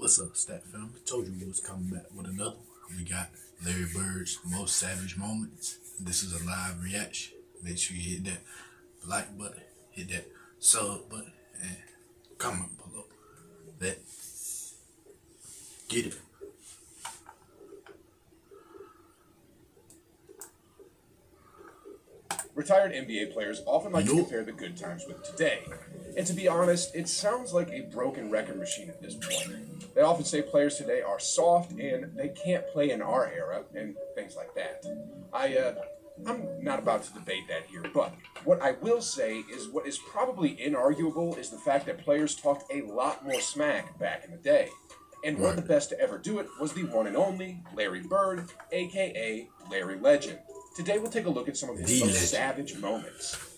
What's up, Stat Family? Told you we was coming back with another one. We got Larry Bird's Most Savage Moments. This is a live reaction. Make sure you hit that like button, hit that sub button, and comment below. Let's get it. Retired NBA players often like to compare the good times with today. And to be honest, it sounds like a broken record machine at this point. They often say players today are soft and they can't play in our era and things like that. I'm not about to debate that here, but what I will say is what is probably inarguable is the fact that players talked a lot more smack back in the day. And one of the best to ever do it was the one and only Larry Bird, aka Larry Legend. Today we'll take a look at some of his most savage moments.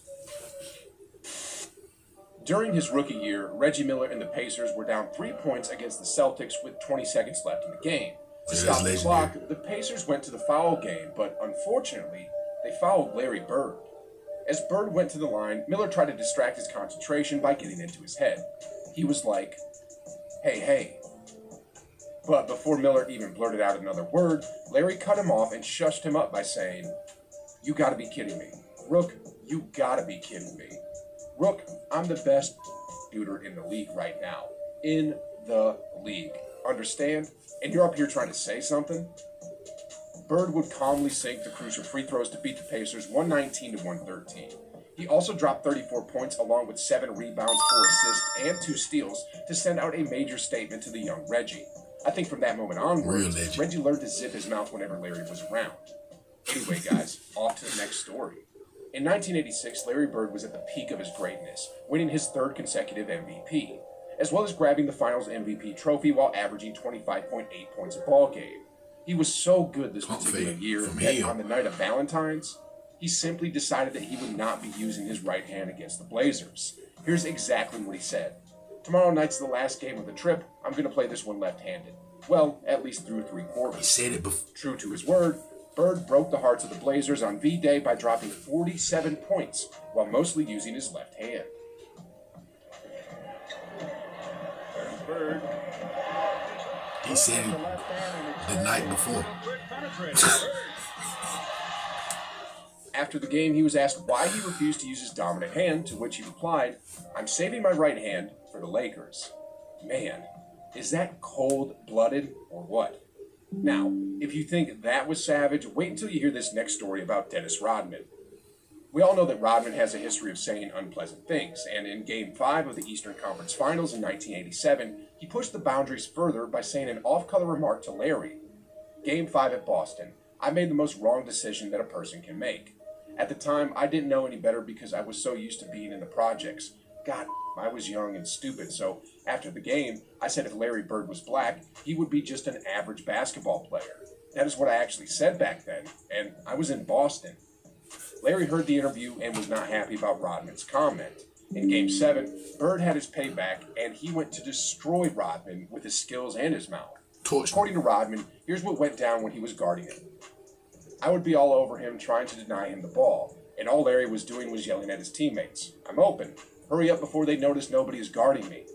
During his rookie year, Reggie Miller and the Pacers were down 3 points against the Celtics with 20 seconds left in the game. To stop the clock, the Pacers went to the foul game, but unfortunately, they fouled Larry Bird. As Bird went to the line, Miller tried to distract his concentration by getting into his head. He was like, "Hey, hey." But before Miller even blurted out another word, Larry cut him off and shushed him up by saying, "You gotta be kidding me. Rook, you gotta be kidding me. Rook, I'm the best shooter in the league right now. In the league. Understand? And you're up here trying to say something?" Bird would calmly sink the crucial free throws to beat the Pacers 119 to 113. He also dropped 34 points along with 7 rebounds, 4 assists, and 2 steals to send out a major statement to the young Reggie. I think from that moment onwards, Reggie learned to zip his mouth whenever Larry was around. Anyway, guys, off to the next story. In 1986, Larry Bird was at the peak of his greatness, winning his 3rd consecutive MVP, as well as grabbing the Finals MVP trophy while averaging 25.8 points a ball game. He was so good this particular year that on the night of Valentine's, he simply decided that he would not be using his right hand against the Blazers. Here's exactly what he said. "Tomorrow night's the last game of the trip. I'm going to play this one left-handed. Well, at least through 3 quarters." He said it before. True to his word, Bird broke the hearts of the Blazers on V-Day by dropping 47 points while mostly using his left hand. Bird. He said it the night before. After the game, he was asked why he refused to use his dominant hand, to which he replied, "I'm saving my right hand for the Lakers." Man, is that cold-blooded or what? Now, if you think that was savage, wait until you hear this next story about Dennis Rodman. We all know that Rodman has a history of saying unpleasant things, and in Game 5 of the Eastern Conference Finals in 1987, he pushed the boundaries further by saying an off-color remark to Larry. Game 5 at Boston. "I made the most wrong decision that a person can make. At the time, I didn't know any better because I was so used to being in the projects. God, I was young and stupid, so after the game, I said if Larry Bird was black, he would be just an average basketball player. That is what I actually said back then, and I was in Boston." Larry heard the interview and was not happy about Rodman's comment. In Game 7, Bird had his payback, and he went to destroy Rodman with his skills and his mouth. According to Rodman, here's what went down when he was guarding him. "I would be all over him trying to deny him the ball, and all Larry was doing was yelling at his teammates. 'I'm open. Hurry up before they notice nobody is guarding me.'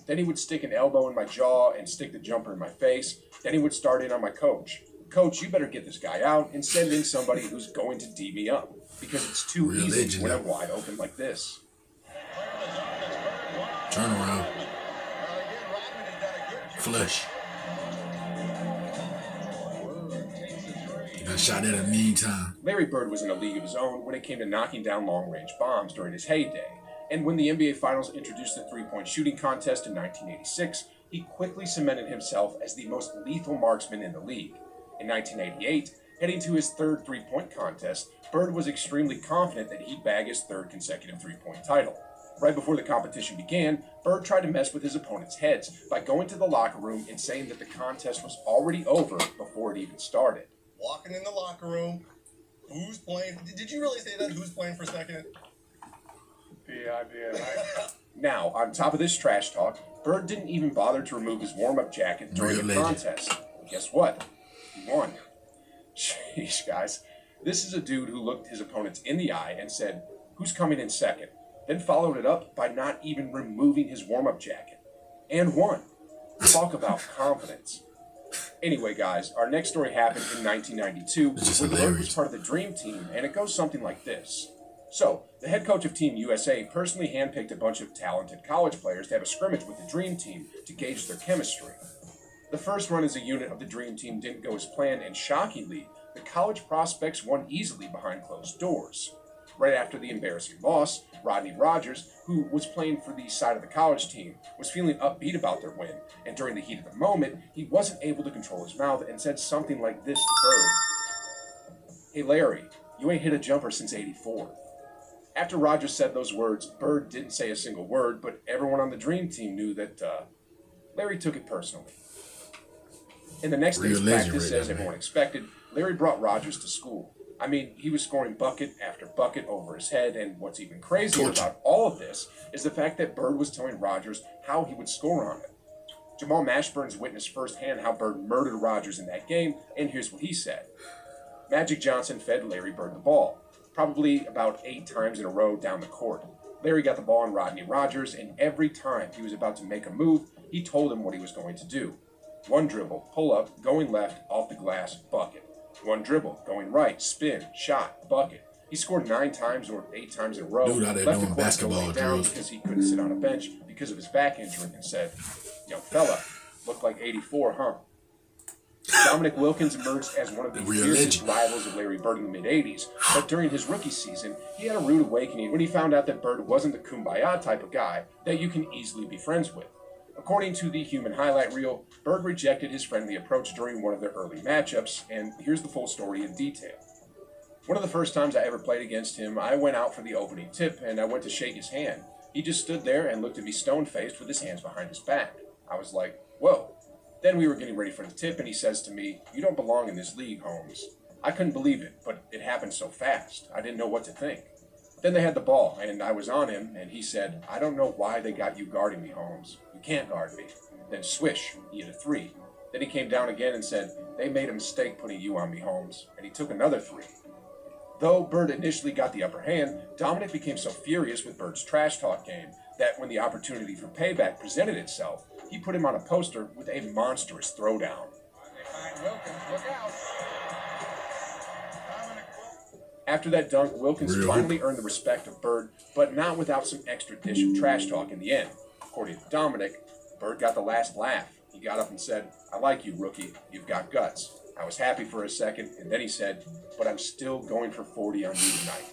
Then he would stick an elbow in my jaw and stick the jumper in my face. Then he would start in on my coach. 'Coach, you better get this guy out and send in somebody who's going to D me up, because it's too easy when I'm wide open like this.'" Turn around. Flush. Got shot at a mean time. Larry Bird was in a league of his own when it came to knocking down long-range bombs during his heyday. And when the NBA Finals introduced the three-point shooting contest in 1986, he quickly cemented himself as the most lethal marksman in the league. In 1988, heading to his 3rd three-point contest, Bird was extremely confident that he'd bag his 3rd consecutive three-point title. Right before the competition began, Bird tried to mess with his opponent's heads by going to the locker room and saying that the contest was already over before it even started. Walking in the locker room, who's playing? Did you really say that? Who's playing for second? Now, on top of this trash talk, Bird didn't even bother to remove his warm-up jacket during the contest. Guess what? He won. Sheesh, guys. This is a dude who looked his opponents in the eye and said, "Who's coming in second?" Then followed it up by not even removing his warm-up jacket. And won. Talk about confidence. Anyway, guys, our next story happened in 1992 when Bird was part of the Dream Team, and it goes something like this. So, the head coach of Team USA personally handpicked a bunch of talented college players to have a scrimmage with the Dream Team to gauge their chemistry. The first run as a unit of the Dream Team didn't go as planned, and shockingly, the college prospects won easily behind closed doors. Right after the embarrassing loss, Rodney Rogers, who was playing for the side of the college team, was feeling upbeat about their win, and during the heat of the moment, he wasn't able to control his mouth and said something like this to Bird. "Hey Larry, you ain't hit a jumper since '84. After Rogers said those words, Bird didn't say a single word, but everyone on the Dream Team knew that Larry took it personally. In the next day's practice, as everyone expected, Larry brought Rogers to school. I mean, he was scoring bucket after bucket over his head, and what's even crazier about all of this is the fact that Bird was telling Rogers how he would score on it. Jamal Mashburn's witnessed firsthand how Bird murdered Rogers in that game, and here's what he said. Magic Johnson fed Larry Bird the ball, probably about 8 times in a row down the court. Larry got the ball on Rodney Rogers, and every time he was about to make a move, he told him what he was going to do. 1 dribble, pull up, going left, off the glass, bucket. 1 dribble, going right, spin, shot, bucket. He scored 9 times or 8 times in a row. Dude out there doing basketball down because he couldn't sit on a bench because of his back injury, and said, "Yo, fella, look like '84, huh?" Dominic Wilkins emerged as one of the fiercest rivals of Larry Bird in the mid-'80s, but during his rookie season, he had a rude awakening when he found out that Bird wasn't the kumbaya type of guy that you can easily be friends with. According to the Human highlight reel, Bird rejected his friendly approach during one of their early matchups, and here's the full story in detail. One of the first times I ever played against him, I went out for the opening tip, and I went to shake his hand. He just stood there and looked at me stone-faced with his hands behind his back. I was like, whoa. Then we were getting ready for the tip, and he says to me, "You don't belong in this league, Holmes." I couldn't believe it, but it happened so fast. I didn't know what to think. Then they had the ball, and I was on him, and he said, "I don't know why they got you guarding me, Holmes. You can't guard me." Then swish, he hit a 3. Then he came down again and said, "They made a mistake putting you on me, Holmes." And he took another 3. Though Bird initially got the upper hand, Dominic became so furious with Bird's trash talk game that when the opportunity for payback presented itself, he put him on a poster with a monstrous throwdown. Wilkins, look out. After that dunk, Wilkins finally earned the respect of Bird, but not without some extra dish of trash talk in the end. According to Dominic, Bird got the last laugh. He got up and said, "I like you, rookie. You've got guts." I was happy for a second, and then he said, "But I'm still going for 40 on you tonight."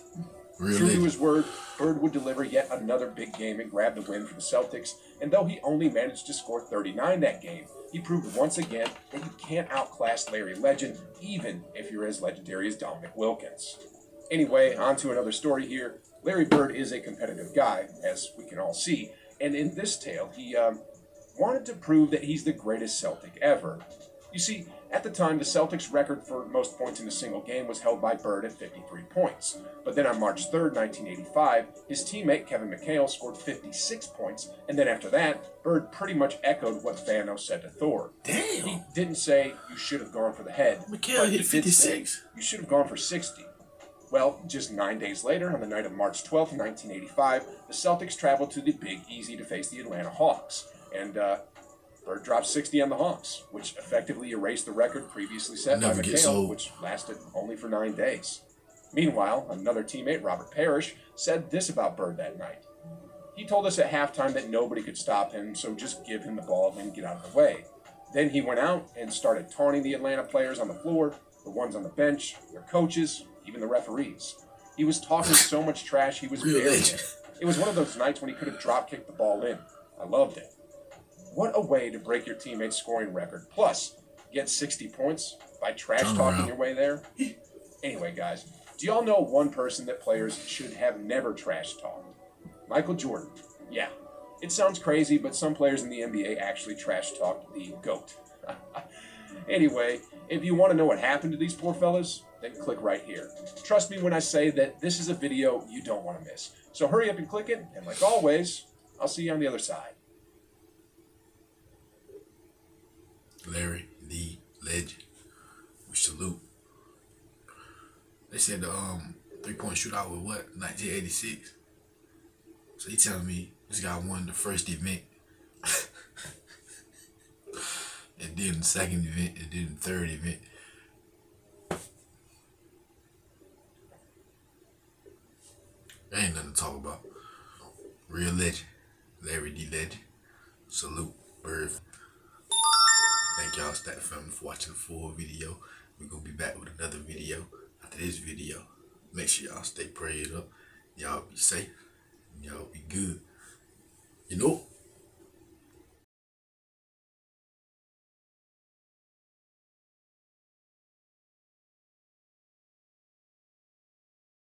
True to his word, Bird would deliver yet another big game and grab the win for the Celtics, and though he only managed to score 39 that game, he proved once again that you can't outclass Larry Legend, even if you're as legendary as Dominic Wilkins. Anyway, on to another story here. Larry Bird is a competitive guy, as we can all see, and in this tale, he wanted to prove that he's the greatest Celtic ever. You see, at the time, the Celtics' record for most points in a single game was held by Bird at 53 points. But then on March 3rd, 1985, his teammate Kevin McHale scored 56 points, and then after that, Bird pretty much echoed what Thanos said to Thor. Damn! He didn't say, "You should have gone for the head." McHale hit 56. "You should have gone for 60. Well, just 9 days later, on the night of March 12th, 1985, the Celtics traveled to the Big Easy to face the Atlanta Hawks, and Bird dropped 60 on the Hawks, which effectively erased the record previously set by McHale, which lasted only for 9 days. Meanwhile, another teammate, Robert Parrish, said this about Bird that night. He told us at halftime that nobody could stop him, so just give him the ball and get out of the way. Then he went out and started taunting the Atlanta players on the floor, the ones on the bench, their coaches, even the referees. He was talking so much trash he was burying it. It was one of those nights when he could have drop-kicked the ball in. I loved it. What a way to break your teammate's scoring record. Plus, get 60 points by trash-talking your way there. Anyway, guys, do y'all know one person that players should have never trash-talked? Michael Jordan. Yeah, it sounds crazy, but some players in the NBA actually trash-talked the GOAT. Anyway, if you want to know what happened to these poor fellas, then click right here. Trust me when I say that this is a video you don't want to miss. So hurry up and click it, and like always, I'll see you on the other side. Larry, the legend. We salute. They said the 3-point shootout was what? 1986. So he telling me this guy won the first event. and then the second event, and then the third event. There ain't nothing to talk about. Real legend, Larry D. Legend. Salute, Bird. Thank y'all, Stat Family, for watching the full video. We're gonna be back with another video after this video. Make sure y'all stay prayed up. Y'all be safe. And y'all be good.